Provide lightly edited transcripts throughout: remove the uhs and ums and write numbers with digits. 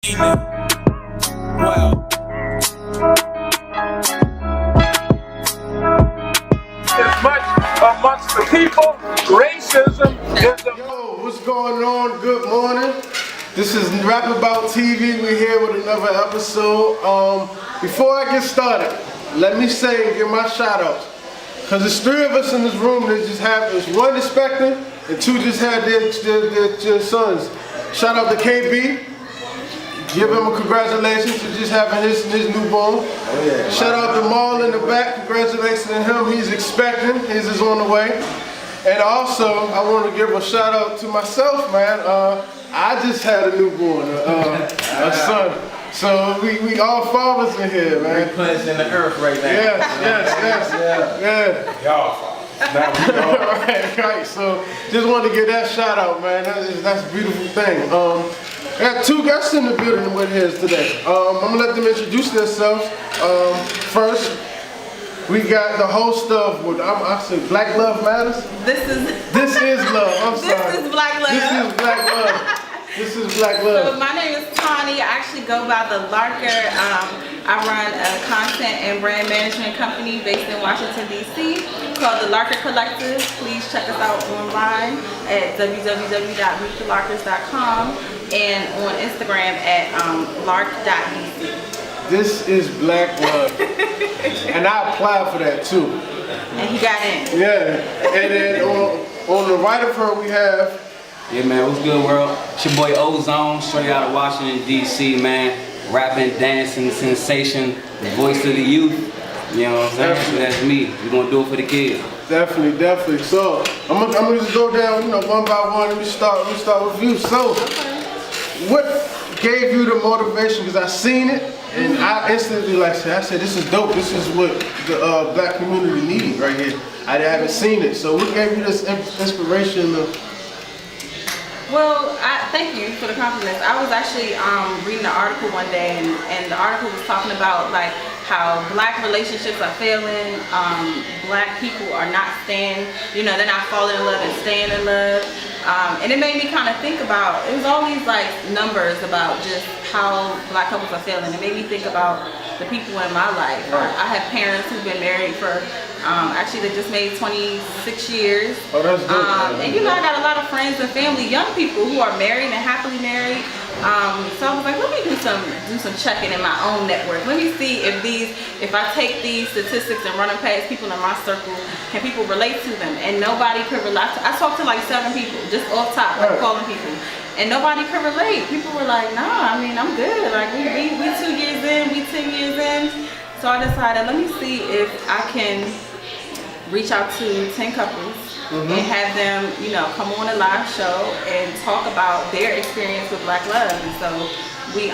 Wow. As much amongst the people, racism is a... Yo, what's going on? Good morning. This is RapAboutTV. We're here with another episode. Before I get started, let me say and give my shout outs. Because there's three of us in this room that just have, there's one expecting and two just had their sons. Shout out to KB. Give him a congratulations for just having his newborn. Oh, yeah. Shout out to Maul in the back. Congratulations to him. He's expecting. His is on the way. And also, I want to give a shout out to myself, man. I just had a newborn, a son. So we all fathers in here, man. We're cleansing the earth right now. Yes. Y'all fathers. right. So just wanted to give that shout out, man. That's a beautiful thing. I got two guests in the building with us today. I'm gonna let them introduce themselves. First, we got the host of what I said, Black Love Matters. This is love. I'm sorry. This is Black Love. This is Black Love. This is Black Love. So my name is Tani. I actually go by the Larker. I run a content and brand management company based in Washington, D.C. called the Larker Collective. Please check us out online at www.meetthelarkers.com and on Instagram at lark.dc. This is Black Love. And I applied for that too. And he got in. Yeah. And then on the right of her we have... Yeah, man, what's good, world? It's your boy Ozone, straight out of Washington, D.C., man. Rapping, dancing, sensation, the voice of the youth. You know what I'm saying? So that's me. We're going to do it for the kids. Definitely. So, I'm gonna just go down, one by one. Let me start with you. So, what gave you the motivation? Because I seen it, and I instantly I said, this is dope. This is what the black community needs right here. I haven't seen it. So, what gave you this inspiration of... Well, thank you for the compliments. I was actually reading an article one day, and the article was talking about like how black relationships are failing, black people are not staying, they're not falling in love and staying in love. And it made me kind of think about, it was all these like numbers about just how black couples are failing. It made me think about the people in my life. I have parents who've been married for, actually they just made 26 years. Oh, that's dope. And I got a lot of friends and family, young people who are married and happily married. So I was like, let me do some checking in my own network. Let me see if I take these statistics and run them past people in my circle, can people relate to them? And nobody could relate. I talked to like 7 people, just off top, like calling people. And nobody could relate. People were like, nah, I'm good. Like we 2 years in, we 10 years in. So I decided, let me see if I can reach out to 10 couples and have them, come on a live show and talk about their experience with Black Love. And so we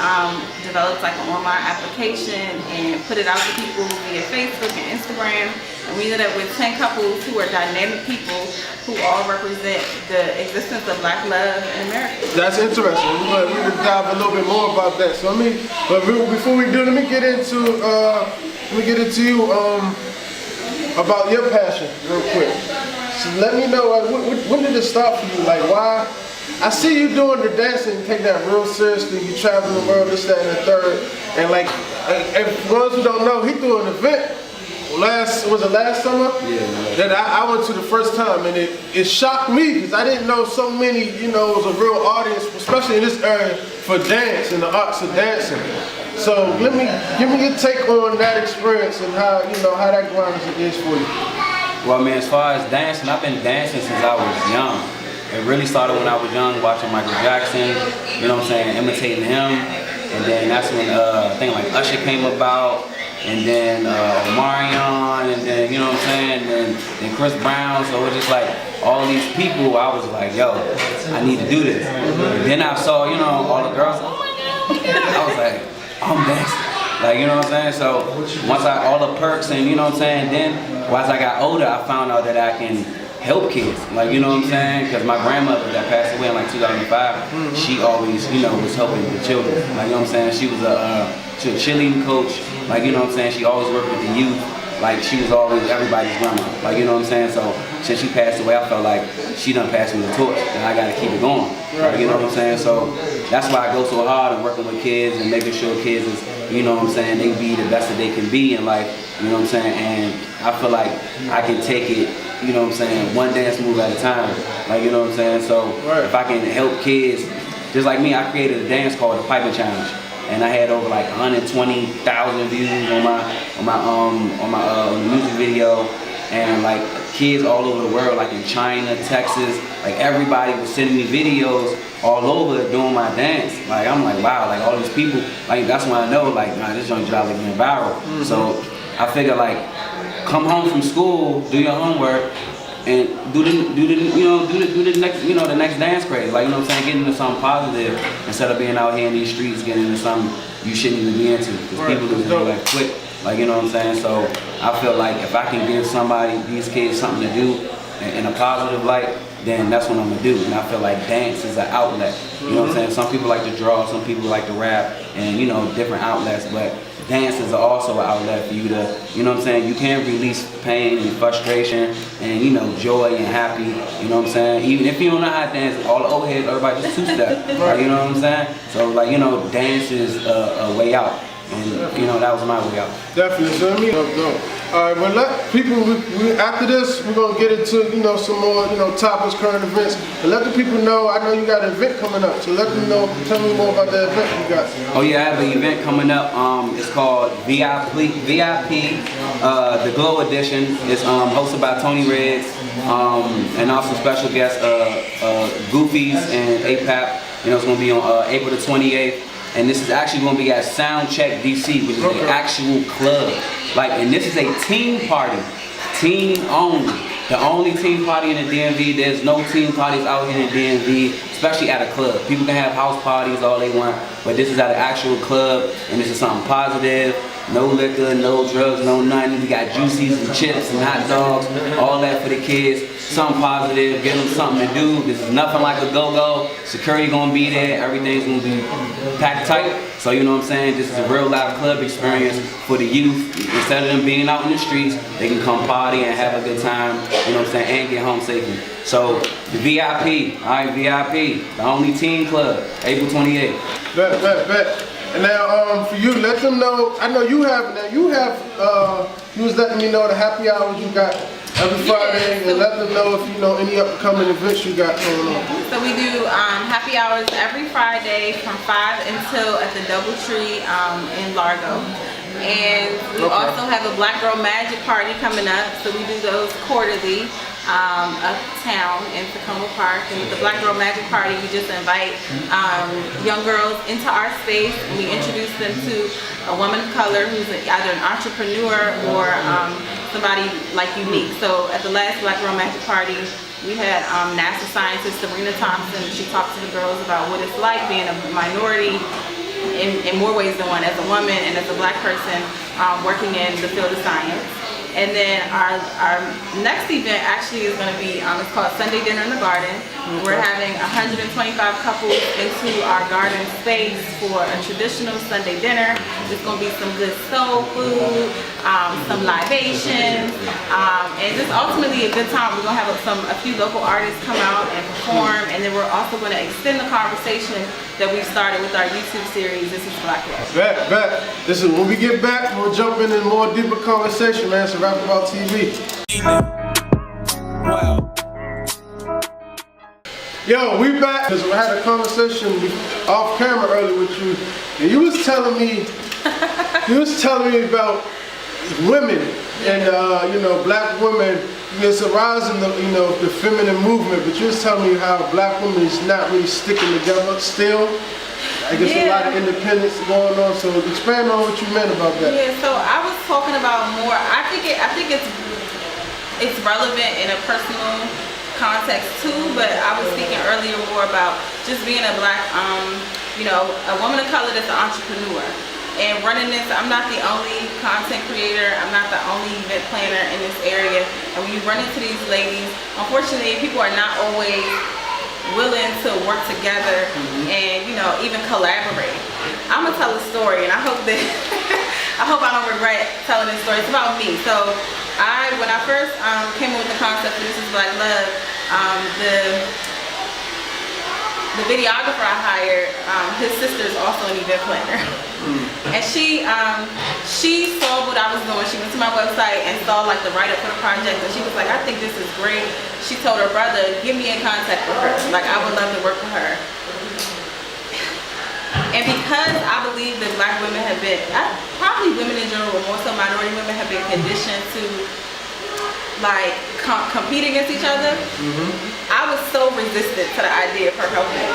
developed like an online application and put it out to people via Facebook and Instagram. And we ended up with 10 couples who are dynamic people who all represent the existence of Black love in America. That's interesting. We're going to dive a little bit more about that. So before we do, let me get into you about your passion real quick. So let me know, when did it start for you? Like, why? I see you doing the dancing, take that real seriously. You travel the world, this, that, and the third. And like, if ones who don't know, he threw an event was it last summer? Yeah. That I went to the first time, and it shocked me because I didn't know so many, it was a real audience, especially in this area, for dance and the arts of dancing. So give me your take on that experience and how that grind is for you. Well, man, as far as dancing, I've been dancing since I was young. It really started when I was young, watching Michael Jackson, imitating him. And then that's when a thing like Usher came about, and then Omarion, and then, and then Chris Brown. So it was just like all these people, I was like, yo, I need to do this. And then I saw, all the girls, oh my God. I was like, I'm dancing. Like, so once all the perks and, then as I got older, I found out that I can help kids, like, because my grandmother that passed away in like 2005, she always, was helping the children, like, she was a cheerleading coach, like, she always worked with the youth, like she was always everybody's grandma. Like, you know what I'm saying? So since she passed away, I felt like she done passed me the torch, and I gotta keep it going. Like, you know what I'm saying? So that's why I go so hard and working with kids and making sure kids is, you know what I'm saying, they be the best that they can be in life. You know what I'm saying? And I feel like I can take it, you know what I'm saying, one dance move at a time. Like, you know what I'm saying? So if I can help kids, just like me, I created a dance called the Piping Challenge. And I had over like 120,000 views on the music video, and like kids all over the world, like in China, Texas, like everybody was sending me videos all over doing my dance. Like I'm like, wow, like all these people, like that's when I know, like, nah, this young job like getting viral. So I figure like, come home from school, do your homework, and do the next, you know, the next dance craze. Like, you know what I'm saying, get into something positive instead of being out here in these streets getting into something you shouldn't even be into. Because people lose their like quick. Like, you know what I'm saying? So I feel like if I can give somebody, these kids, something to do in a positive light, then that's what I'm gonna do. And I feel like dance is an outlet. You know what I'm saying? Some people like to draw, some people like to rap, and you know, different outlets, but dance is also an outlet for you to, you know what I'm saying, you can release pain and frustration and, you know, joy and happy, you know what I'm saying? Even if you don't know how to dance, all the old heads, everybody just two-step, like, you know what I'm saying? So, like, you know, dance is a way out. And, you know, that was my way out. Definitely. So let me go. All right, well, let people, after this, we're going to get into, you know, some more, you know, topics, current events. And let the people know, I know you got an event coming up. So let them know, tell me more about the event you got. Oh, yeah, I have an event coming up. It's called VIP, the Glow Edition. It's hosted by Tony Riggs, and also special guests, Goofies and APAP. You know, it's going to be on April the 28th. And this is actually going to be at Soundcheck DC, which is an actual club. Like, and this is a team party, team only. The only team party in the DMV. There's no team parties out here in the DMV, especially at a club. People can have house parties all they want, but this is at an actual club, and this is something positive. No liquor, no drugs, no nothing. We got juices and chips and hot dogs, all that for the kids. Something positive, give them something to do. This is nothing like a go-go. Security gonna be there, everything's gonna be packed tight. So you know what I'm saying, this is a real live club experience for the youth. Instead of them being out in the streets, they can come party and have a good time, you know what I'm saying, and get home safely. So the VIP, all right, VIP, the only teen club, April 28th. Bet. And now, for you, let them know. I know you have. Now you was letting me know the happy hours you got every Friday, and let them know if you know any upcoming events you got going on. So we do happy hours every Friday from 5 until at the DoubleTree in Largo. And we also have a Black Girl Magic Party coming up, so we do those quarterly uptown in Tacoma Park. And with the Black Girl Magic Party, we just invite young girls into our space, and we introduce them to a woman of color who's either an entrepreneur or somebody like unique. So at the last Black Girl Magic Party, we had NASA scientist Serena Thompson. She talked to the girls about what it's like being a minority in more ways than one, as a woman and as a black person working in the field of science. And then our next event actually is going to be, it's called Sunday Dinner in the Garden. We're having 125 couples into our garden space for a traditional Sunday dinner. There's going to be some good soul food, some libations, and just ultimately a good time. We're going to have a few local artists come out and perform, and then we're also going to extend the conversation that we started with our YouTube series, This is Black Love. Bet. Listen, when we get back, we'll jump into more deeper conversation, man. So RapAboutTV. Wow. Yo, we back because we had a conversation off camera earlier with you, and you was telling me about women and you know, black women. It's a rise in the feminine movement, but you was telling me how black women is not really sticking together still. I guess a lot of independence going on. So expand on what you meant about that. Yeah. So I was talking about more. I think it's relevant in a personal context too, but I was speaking earlier more about just being a black, you know, a woman of color that's an entrepreneur. And running this, I'm not the only content creator, I'm not the only event planner in this area. And when you run into these ladies, unfortunately, people are not always willing to work together and, you know, even collaborate. I'm gonna tell a story, and I hope that I hope I don't regret telling this story. It's about me. So when I first came up with the concept for This Is Black Love, the videographer I hired, his sister is also an event planner. And she saw what I was doing. She went to my website and saw like the write-up for the project, and she was like, I think this is great. She told her brother, get me in contact with her. Like, I would love to work with her. And because I believe that black women have been, probably women in general, but more so minority women, have been conditioned to like compete against each other, I was so resistant to the idea of her helping me.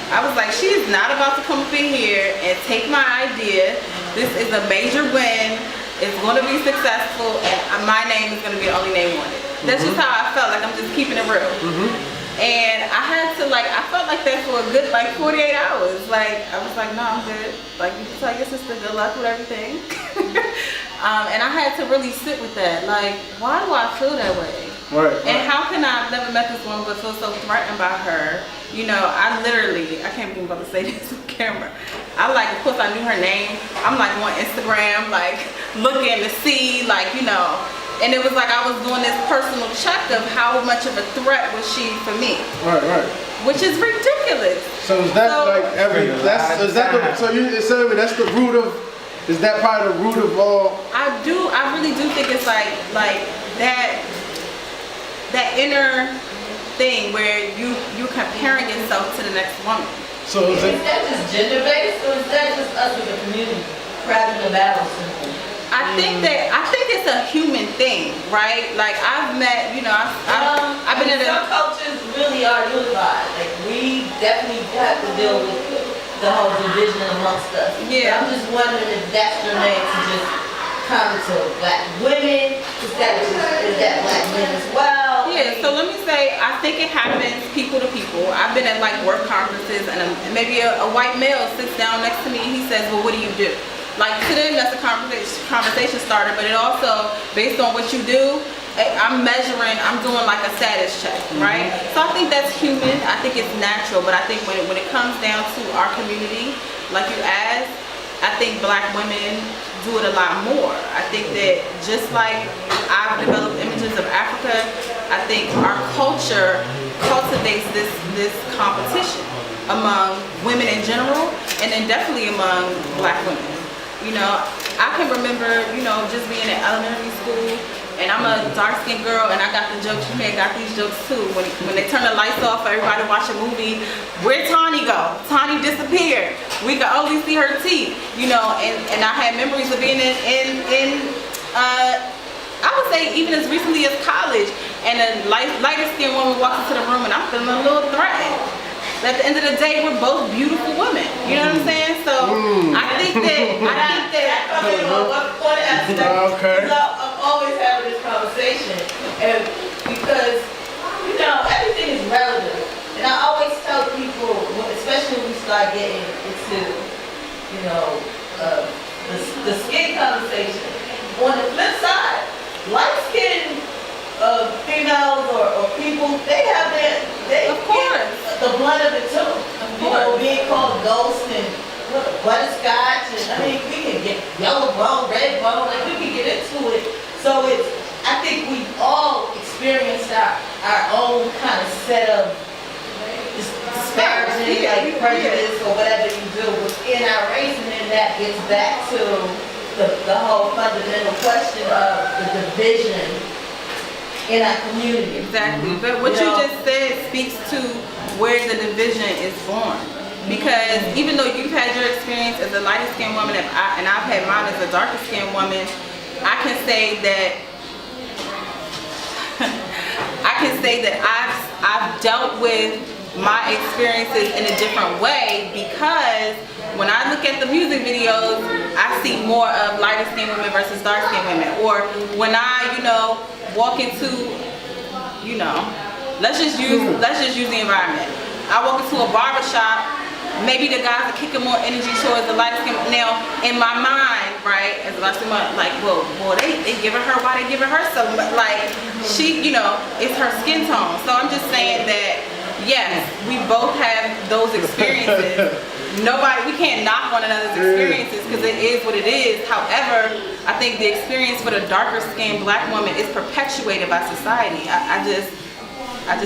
I was like, she is not about to come up in here and take my idea. This is a major win. It's going to be successful, and my name is going to be the only name on it. That's just how I felt. Like, I'm just keeping it real. And I had to, like, I felt like that for a good, like, 48 hours. Like, I was like, no, I'm good. Like, you can tell your sister good luck with everything. And I had to really sit with that. Like, why do I feel that way? Right. And how can I, I've never met this woman but feel so threatened by her? You know, I can't believe I'm about to say this on camera. Of course I knew her name. I'm like on Instagram, like looking to see, like, you know, and it was like I was doing this personal check of how much of a threat was she for me. Right, right. Which is ridiculous. So is that so you're saying that's the root of, is that probably the root of all? I really do think it's like that inner thing where you comparing yourself to the next woman. So is that just gender based, or is that just us as a community crafting a battle symbol? I think it's a human thing, right? Like, I've met, you know, I've been in some cultures really are unified. Like, we definitely have to deal with the whole division amongst us. Yeah. I'm just wondering if that's your name to just comment to black women. Is that black men as well? Yeah, so let me say, I think it happens people to people. I've been at like work conferences, and maybe a white male sits down next to me and he says, well, what do you do? Like, to them, that's a conversation starter, but it also, based on what you do, I'm doing like a status check, right? So I think that's human, I think it's natural, but I think when it comes down to our community, like you asked, I think black women do it a lot more. I think that just like I've developed images of Africa, I think our culture cultivates this competition among women in general, and then definitely among black women. You know, I can remember, you know, just being in elementary school, and I'm a dark-skinned girl, and I got the jokes. You may have got these jokes too. When they turn the lights off for everybody to watch a movie, where'd Tawny go? Tawny disappeared. We could only see her teeth. You know, and I had memories of being in I would say even as recently as college, and a lighter-skinned woman walks into the room, and I'm feeling a little threatened. At the end of the day, we're both beautiful women. You know what I'm saying? So I think that I mean, one aspect. Okay. I'm always having this conversation, and because you know everything is relative, and I always tell people, especially when we start getting into, you know, the skin conversation. On the flip side, light-skinned females or people, they have Of course. the blunt of it too. You know, being called ghost and butterscotch, and I mean, we can get yellow bone, red bone, like we can get into it. So I think we all experienced our own kind of set of disparaging, like prejudice or whatever you do within our race, and then that gets back to the whole fundamental question of the division in our community. Exactly. But what you just said speaks to where the division is born. Because even though you've had your experience as a lighter skinned woman, and I've had mine as a darker skinned woman, I can say that I've dealt with my experiences in a different way, because when I look at the music videos, I see more of lighter skinned women versus dark skinned women. Or when I, you know, walk into, you know, let's just use the environment. I walk into a barber shop, maybe the guys are kicking more energy towards the lighter skin. Now, in my mind, right, as a lighter skin, like, well, they giving her, why they giving her so much? Like, she, you know, it's her skin tone. So I'm just saying that, yes, we both have those experiences. We can't knock one another's experiences. because it is what it is. However, I think the experience for the darker skinned black woman is perpetuated by society. I just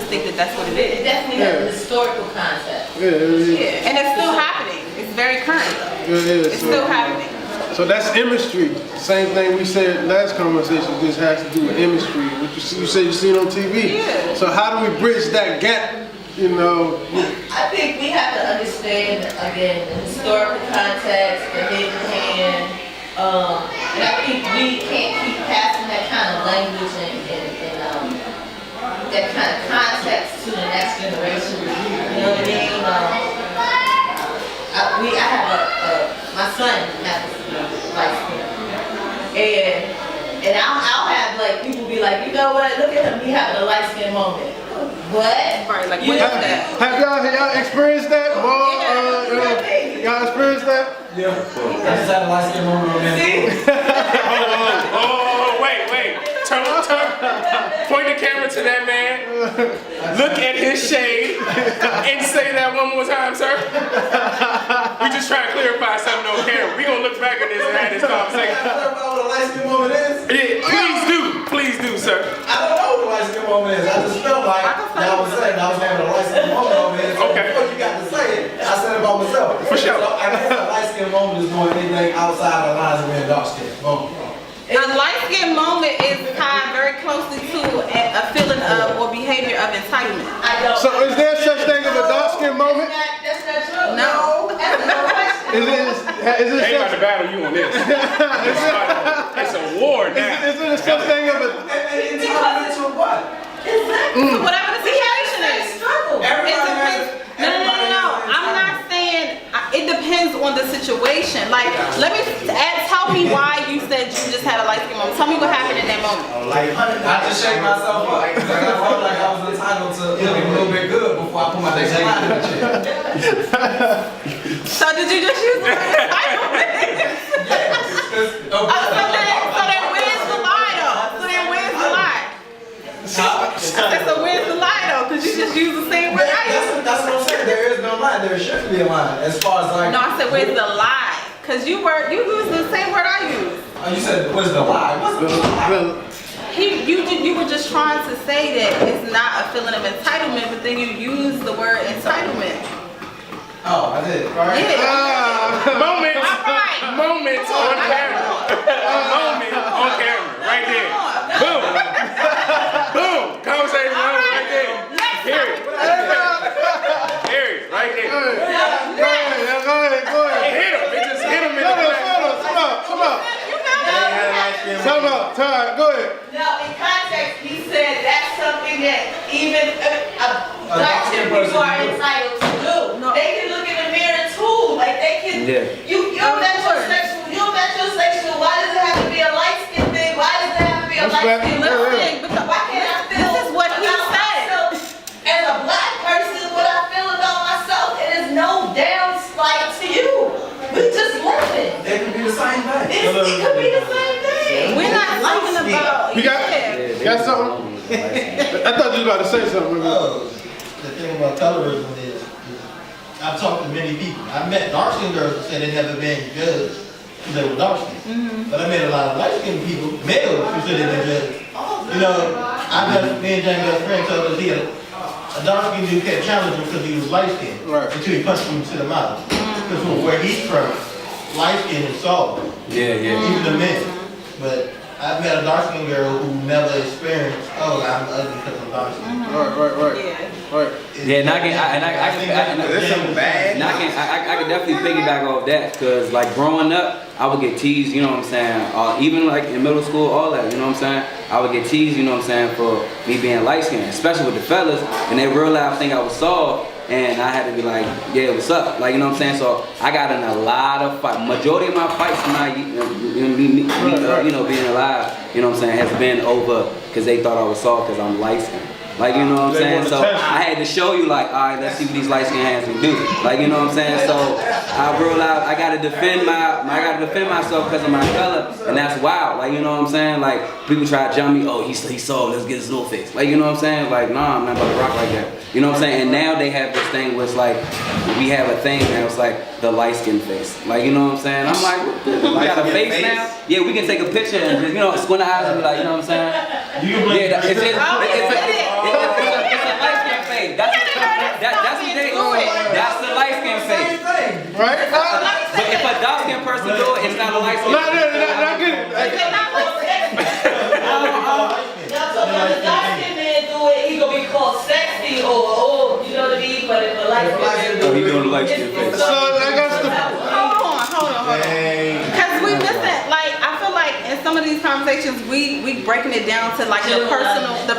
think that that's what it It is. definitely has a historical concept. Yeah, and it's still happening. It's very current though. It's still happening. So that's imagery. Same thing we said last conversation. This has to do with imagery. What you say you seen on TV. Yeah. So how do we bridge that gap? You know. I think we have to understand, again, the historical context, the hidden hand, and I think we can't keep passing that kind of language and that kind of context to the next generation. You know what I mean? I have my son has light skin, and I'll have like people be like, you know what? Look at him, he having a light skin moment. What? Right, like what is that? Have y'all experienced that? Y'all experienced that? Yeah. I just had a light skin moment on that. Oh, wait. Turn. Point the camera to that man. Look at his shade and say that one more time, sir. We just trying to clarify something on camera. We gonna look back at this and have this conversation. I don't know what a light skin moment is. Yeah, please do, sir. I don't know what a light skin moment is. I just felt like y'all was saying I was having a light skin moment on it. So Okay. before you got to say it, I said it about myself. For sure. So I guess a light skin moment is doing anything outside the lines of being dark skin. A light skin moment is tied very closely to a feeling of or behavior of entitlement. I don't. So is there such thing as a dark skin moment? That's not true. No. That's no question. Is They it about to battle you on this. It's a war now. is it such thing of a And entitlement to what? Exactly. Whatever the situation is. Struggle. It Everybody depends. has No. I'm not saying it depends on the situation. Like, tell me why you said you just had a light skin moment. Tell me what happened in that moment. Like, I just shake myself up. Like, I felt like I was entitled to looking a little bit good before I put my next line in the chair. So did you just use the word entitlement? So then where's the lie though? So then where's the lie? So where's the lie though? Because you just use the same word I use. That's what I'm saying. There is no line. There shouldn't be a line. As far as like. No, I said where's the lie? Because you used the same word I used. Oh, you said what's the lie? What's the lie? You were just trying to say that it's not a feeling of entitlement, but then you use the word entitlement. Oh, I did. All right. Yeah. Moments Alright. Moments on camera. A moment on camera. Right there. Boom. Boom. Conversation right there. Period. Period. Right there. Go ahead. It hit him. It just hit him in the back. Come up. Go ahead. Now, in context, he said that's something that even black people are entitled to do. No. They can look in the mirror too. Like they can. Yeah. You're metrosexual. Why does it have to be a light skin thing? Why does it have to be a light skin thing? Why can't I feel? This is what he said. As a black person, what I feel about myself, it is no damn slight to you. We just living. They can be the same thing. It could be the same thing. We're not talking about. You got something? I thought you was about to say something. The thing about colorism is I've talked to many people. I've met dark skinned girls who said they've never been judged because they were dark skinned. But I met a lot of light skinned people, males, who said they've been judged. You know, me and James' best friend told us he had a dark skinned dude kept challenging him because he was light skinned until he punched him to the mouth. Because from where he's from, light skin is soft. Yeah. Even the men. But I've met a dark skinned girl who never experienced, oh, I'm ugly because I'm dark skinned. Right. Yeah, and I can definitely piggyback off that, because like growing up, I would get teased, you know what I'm saying, even like in middle school, all that, you know what I'm saying, I would get teased, you know what I'm saying, for me being light skinned, especially with the fellas, and they real loud think I was soft, and I had to be like, yeah, what's up, like, you know what I'm saying, so I got in a lot of fights. Majority of my fights tonight, being alive, you know what I'm saying, has been over because they thought I was soft because I'm light skinned. Like, you know what I'm They saying? wanna So test you. I had to show you, like, all right, let's see what these light skinned hands can do. Like, you know what I'm saying? So I realized I gotta defend myself because of my color, and that's wild. Like, you know what I'm saying? Like, people try to jump me, oh, he's soft, let's get his little face. Like, you know what I'm saying? Like, nah, I'm not about to rock like that. You know what I'm saying? And now they have this thing where it's like, we have a thing now, it's like the light skin face. Like, you know what I'm saying? I'm like, we got a face now? Yeah, we can take a picture and just, you know, squint the eyes and be like, you know what I'm saying? Yeah, it's a light skin face. That's what they do. That's the light skin face. Right? But if a dark skin person do it, it's not a light skin No, not good. So when the dark-skinned man do it, he gonna be called sexy or you know what I mean? But if a light-skinned man Oh, he doing the light skin face. So I got the. Hold on. Because we missing, like, I feel like in some of these conversations, we breaking it down to like the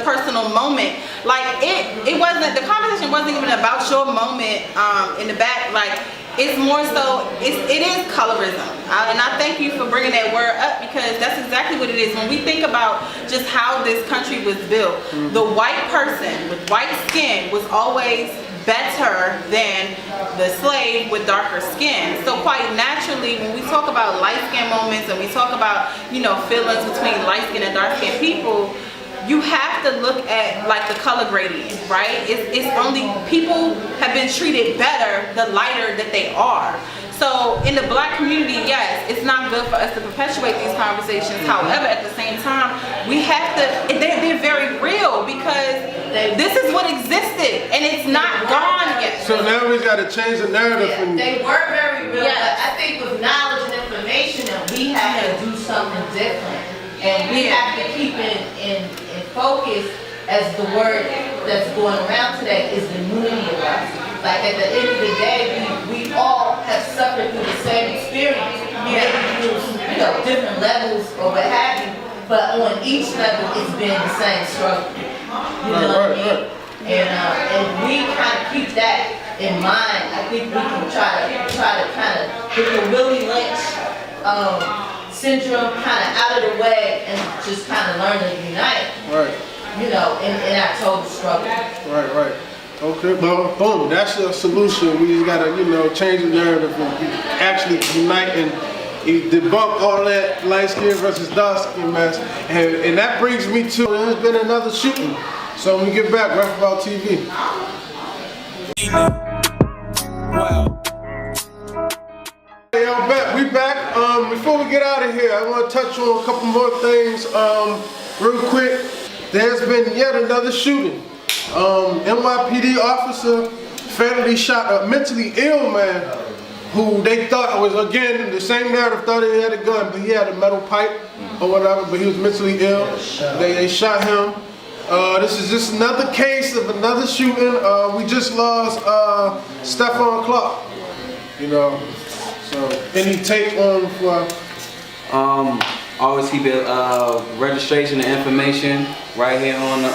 personal moment. Like it wasn't, the conversation wasn't even about your moment in the back. Like, it's more so, it is colorism. And I thank you for bringing that word up, because that's exactly what it is. When we think about just how this country was built, the white person with white skin was always better than the slave with darker skin. So quite naturally, when we talk about light skin moments and we talk about, you know, feelings between light skin and dark skin people, you have to look at like the color gradient, right? It's only, people have been treated better the lighter that they are. So in the black community, yes, it's not good for us to perpetuate these conversations. However, at the same time, we have to, they're very real, because this is what existed and it's not gone yet. So now we got to change the narrative. Yeah, they were very real, but I think with knowledge and information, that we have to do something different. And we have to keep in focus, as the word that's going around today is the unity of us. Like, at the end of the day, we all have suffered through the same experience. Maybe through, you know, different levels or what have you, but on each level it's been the same struggle. You know what I mean? And we kind of keep that in mind. I think we can try to kind of get the Willie Lynch syndrome kind of out of the way and just kind of learn to unite. Right. You know, in our total struggle. Right. Okay, well, boom, that's the solution. We just gotta, you know, change the narrative and actually unite and debunk all that light skin versus dark skin mess. And that brings me to, there's been another shooting. So when we get back, RapAboutTV. Wow. Hey, we back. Before we get out of here, I want to touch on a couple more things real quick. There's been yet another shooting. NYPD officer fatally shot a mentally ill man who they thought was, again, the same narrative, thought he had a gun, but he had a metal pipe or whatever, but he was mentally ill. They shot him. This is just another case of another shooting. We just lost Stephon Clark. You know, so any take on for? Always keep it registration and information right here on the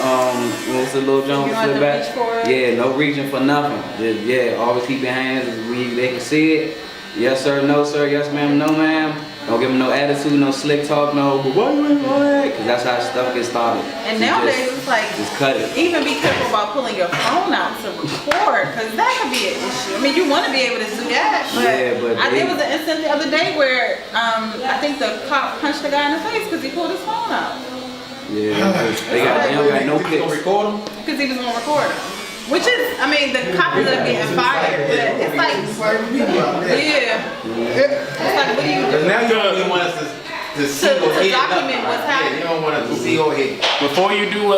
what's the little jump to the back? Yeah, no reaching for nothing. Just, always keep your hands they can see it. Yes sir, no sir, yes ma'am, no ma'am. Don't give them no attitude, no slick talk, no, but why you ain't all that? Because that's how stuff gets started. And nowadays it's like, just cut it. Even be careful about pulling your phone out to record, because that could be an issue. I mean, you want to be able to do that, but, there was an incident the other day where I think the cop punched the guy in the face because he pulled his phone out. Yeah, they don't got no pics. Record him? Because he was going to record him. Which is, I mean, the cop ended up getting fired, but it's like, it's like, what do you do? Now you don't even want us to see or To hear document what's happening. You don't want us to see or hear. Before you do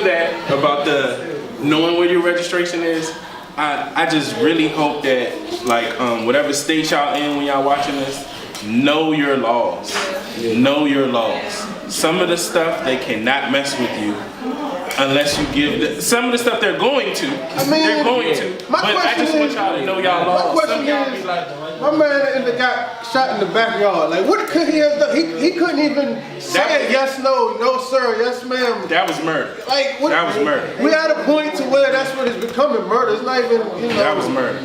that, about the knowing where your registration is, I just really hope that, like, whatever state y'all in when y'all watching this, know your laws. Know your laws. Some of the stuff they cannot mess with you unless you give some of the stuff they're going to. They're going to. But I just want y'all to know y'all laws. My question is, my man got shot in the backyard. Like, what could he have done? He couldn't even say yes, no, no sir, yes ma'am. That was murder. Like, what? That was murder. We at a point to where that's what it's becoming, murder. It's not even, you know. That was murder.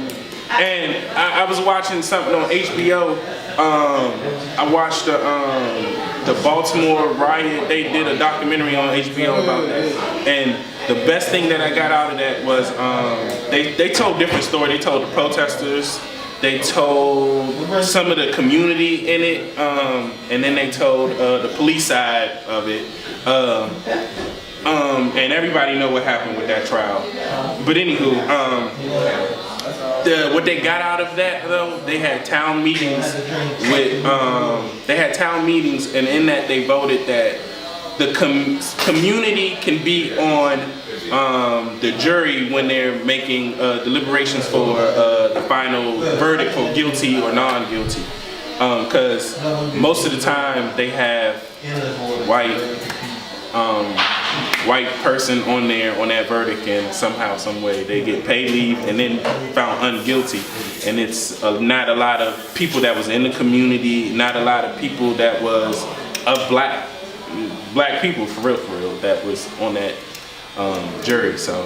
And I was watching something on HBO. I watched the Baltimore riot. They did a documentary on HBO about that. And the best thing that I got out of that was they told different stories. They told the protesters, they told some of the community in it, and then they told the police side of it. And everybody know what happened with that trial. But anywho, what they got out of that though, they had town meetings with, and in that they voted that the community can be on the jury when they're making deliberations for the final verdict for guilty or non-guilty. Because most of the time they have white person on there on that verdict, and somehow, some way they get paid leave and then found unguilty. And it's not a lot of people that was in the community, not a lot of people that was of black people for real that was on that jury. So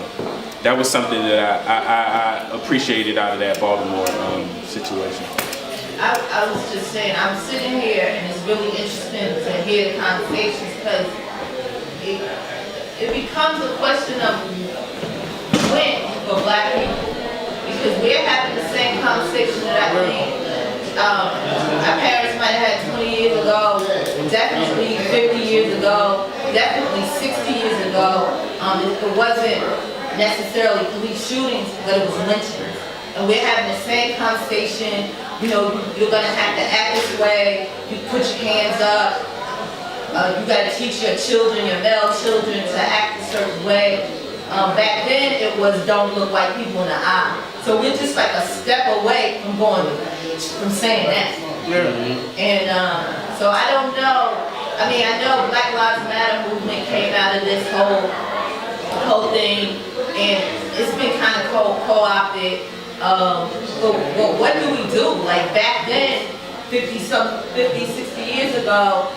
that was something that I appreciated out of that Baltimore situation. I was just saying, I'm sitting here and it's really interesting to hear the conversations because it becomes a question of when for black people, because we're having the same conversation that I think our parents might have had 20 years ago, definitely 50 years ago, definitely 60 years ago. It wasn't necessarily police shootings, but it was lynchings. And we're having the same conversation. You know, you're gonna have to act this way. You put your hands up. You gotta teach your children, your male children, to act a certain way. Back then, it was don't look white people in the eye. So we're just like a step away from saying that. Yeah. And so I don't know. I mean, I know Black Lives Matter movement came out of this whole thing, and it's been kind of co-opted. But what do we do? Like back then, 50, 60 years ago,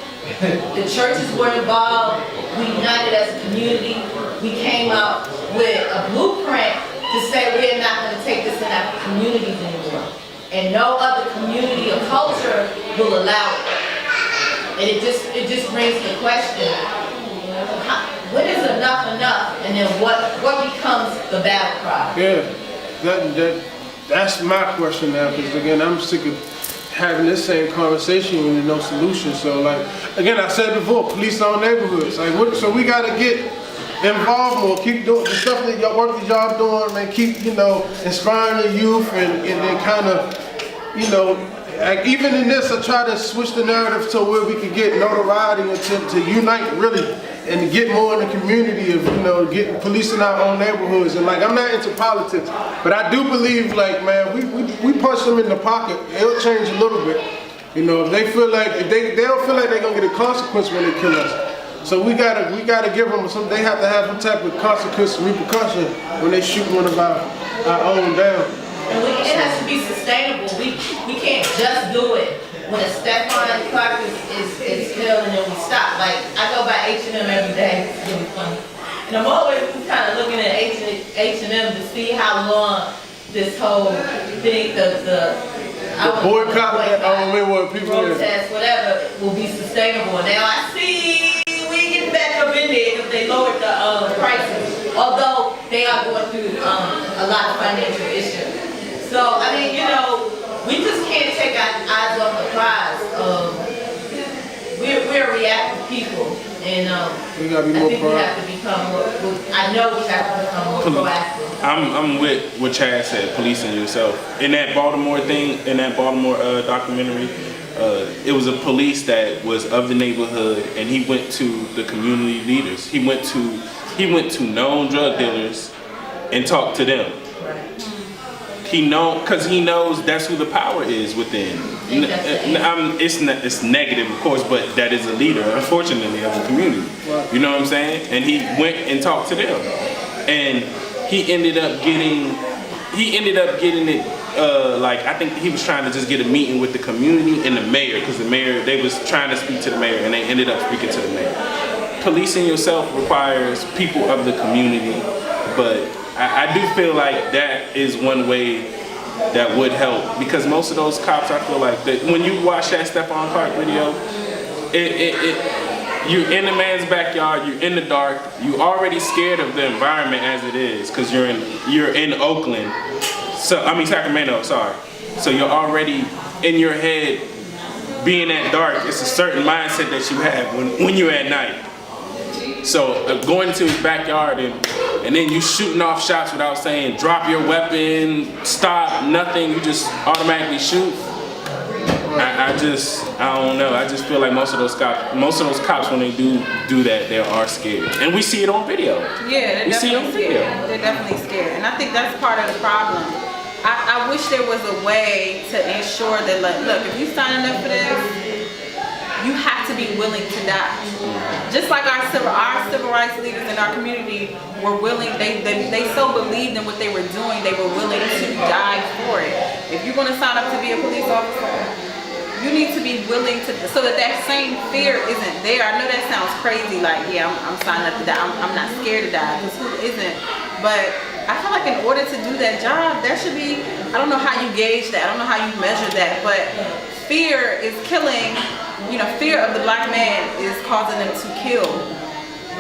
the churches were involved. We united as a community. We came up with a blueprint to say we're not going to take this in our communities anymore. And no other community or culture will allow it. And it just brings the question, what is enough? And then what becomes the battle cry? Yeah, that's my question now, because again, I'm sick of having this same conversation when there's no solution. So like, again, I said before, police own neighborhoods. Like, so we gotta get involved more, keep doing the stuff that y'all work that y'all doing, and keep, inspiring the youth and then kind of, like even in this, I try to switch the narrative to where we can get notoriety and to unite really and to get more in the community of, getting police in our own neighborhoods. And like, I'm not into politics, but I do believe like, man, we punch them in the pocket, it'll change a little bit. If they feel like, if they don't feel like they're gonna get a consequence when they kill us. So we gotta give them some, they have to have some type of consequence, repercussion when they shoot one of our own down. And it has to be sustainable. We can't just do it when a Stephon Clark is killed and then we stop. Like, I go by H&M every day, it's really funny. And I'm always kind of looking at H&M to see how long this whole thing, the boycott, protest, whatever, will be sustainable. And now I see we get back up in there because they lowered the prices, although they are going through a lot of financial issues. So, I mean, we just can't take our eyes off the prize. We're reactive people, and we gotta be I more think we have to become more, I know we have to become more proactive. I'm with what Chad said, policing yourself. In that Baltimore thing, in that Baltimore documentary, it was a police that was of the neighborhood, and he went to the community leaders. He went to known drug dealers and talked to them. Because he knows that's who the power is within. It's negative, of course, but that is a leader, unfortunately, of the community. You know what I'm saying? And he went and talked to them, and he ended up getting it. I think he was trying to just get a meeting with the community and the mayor, because the mayor, they was trying to speak to the mayor, and they ended up speaking to the mayor. Policing yourself requires people of the community, but I do feel like that is one way that would help, because most of those cops, I feel like that when you watch that Stephon Clark video, you're in the man's backyard, you're in the dark, you already scared of the environment as it is, because you're in Oakland, Sacramento, sorry. So you're already in your head, being that dark, it's a certain mindset that you have when you're at night. So going into his backyard and then you shooting off shots without saying drop your weapon, stop, nothing, you just automatically shoot. I don't know. I just feel like most of those cops when they do that, they are scared, and we see it on video. Yeah, they're definitely scared. They're definitely scared, and I think that's part of the problem. I wish there was a way to ensure that, like, look, if you signing up for this, you have to be willing to die. Just like our civil rights leaders in our community were willing, they so believed in what they were doing, they were willing to die for it. If you're going to sign up to be a police officer, you need to be willing to, so that same fear isn't there. I know that sounds crazy, like, yeah, I'm signing up to die. I'm not scared to die, because who isn't? But I feel like in order to do that job, there should be, I don't know how you gauge that, I don't know how you measure that, but fear is killing, fear of the black man is causing them to kill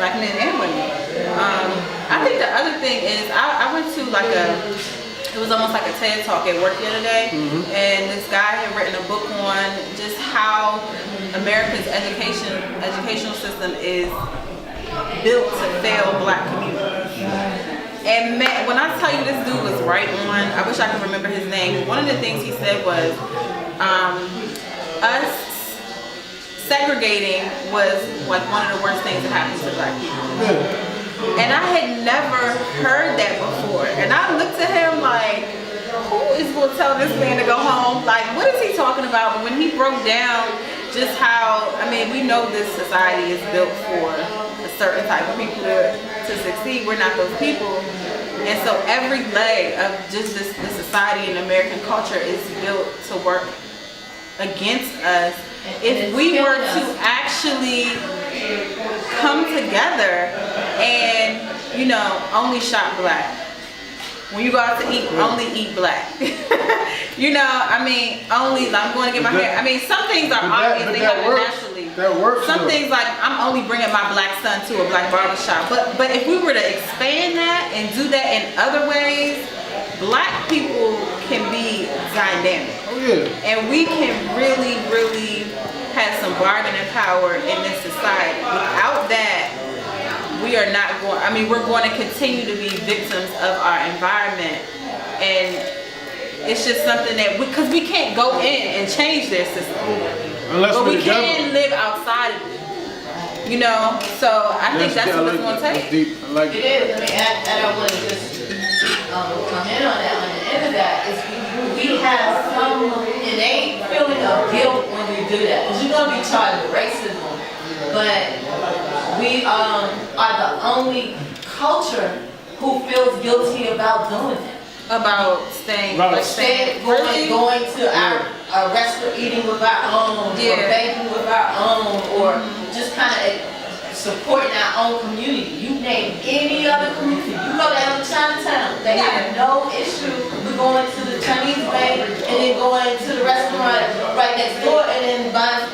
black men and women. I think the other thing is, I went to it was almost like a TED Talk at work the other day, and this guy had written a book on just how America's educational system is built to fail black communities. And man, when I tell you this dude was right on, I wish I could remember his name. One of the things he said was, us segregating was like one of the worst things that happened to black people. And I had never heard that before. And I looked at him like, who is going to tell this man to go home? Like, what is he talking about? But when he broke down just how, we know this society is built for a certain type of people to succeed. We're not those people. And so every leg of just this society and American culture is built to work against us. If we were to actually come together and, only shop black. When you go out to eat, only eat black. Only, I'm going to get my hair. Some things are obvious, they happen naturally. That works. Some things like, I'm only bringing my black son to a black barbershop. But if we were to expand that and do that in other ways, black people can be dynamic. Oh yeah. And we can really, really have some bargaining power in this society. Without that, we are not going, we're going to continue to be victims of our environment. And it's just something that, because we can't go in and change their system. But we can live outside of it. So I think that's what it's going to take. Deep. I like it. It is. I want to just comment on that. On the end of that is we have some innate feeling of guilt when we do that. Because you're going to be charged with racism. But we are the only culture who feels guilty about doing it. About staying, going to our restaurant, eating with our own, or banking with our own, or just kind of supporting our own community. You name any other community. You go down to Chinatown, they have no issue with going to the Chinese bank and then going to the restaurant right next door and then buying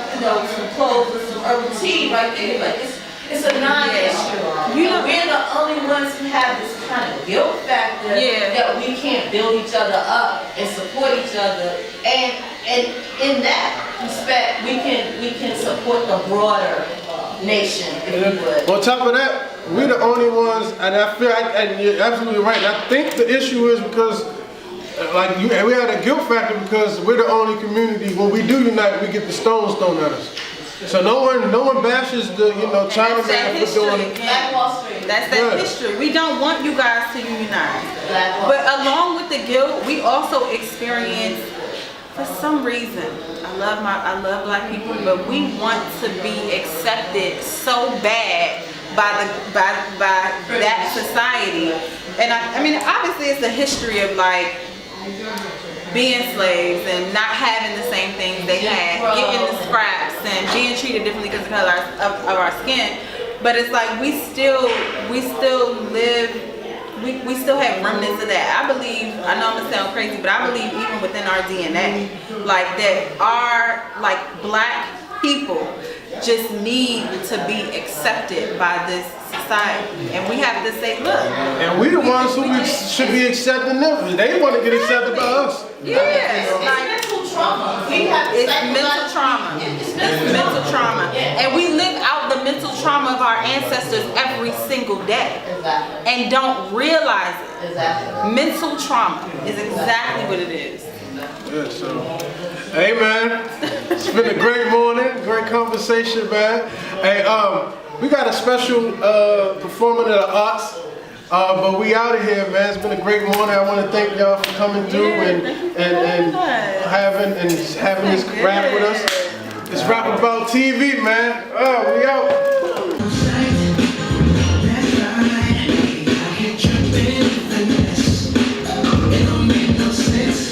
some clothes or some herbal tea right there. Like it's a non-issue. We're the only ones who have this kind of guilt factor that we can't build each other up and support each other. And in that respect, we can support the broader nation, if you would. On top of that, we're the only ones, and I feel, and you're absolutely right. And I think the issue is because, we had a guilt factor because we're the only community. When we do unite, we get the stones thrown at us. So no one bashes the China man for doing. Black Wall Street. That's that history. We don't want you guys to unite. But along with the guilt, we also experience, for some reason, I love black people, but we want to be accepted so bad by that society. And obviously it's a history of being slaves and not having the same things they had, getting the scraps and being treated differently because of the color of our skin. But it's like we still live we still have remnants of that. I believe, I know I'm gonna sound crazy, but I believe even within our DNA, like that our like black people just need to be accepted by this society. And we have to say, look. And we the ones who should be accepting them. They want to get accepted by us. Yeah, like mental trauma. We have it's mental trauma. It's mental trauma. And we live out the mental trauma of our ancestors every single day. Exactly. And don't realize it. Exactly. Mental trauma is exactly what it is. Yeah, so, hey man, it's been a great morning, great conversation, man. Hey, we got a special performance of the arts, but we out of here, man. It's been a great morning. I want to thank y'all for coming through and having this rap with us. It's RapAboutTV, man. We out. It don't make no sense.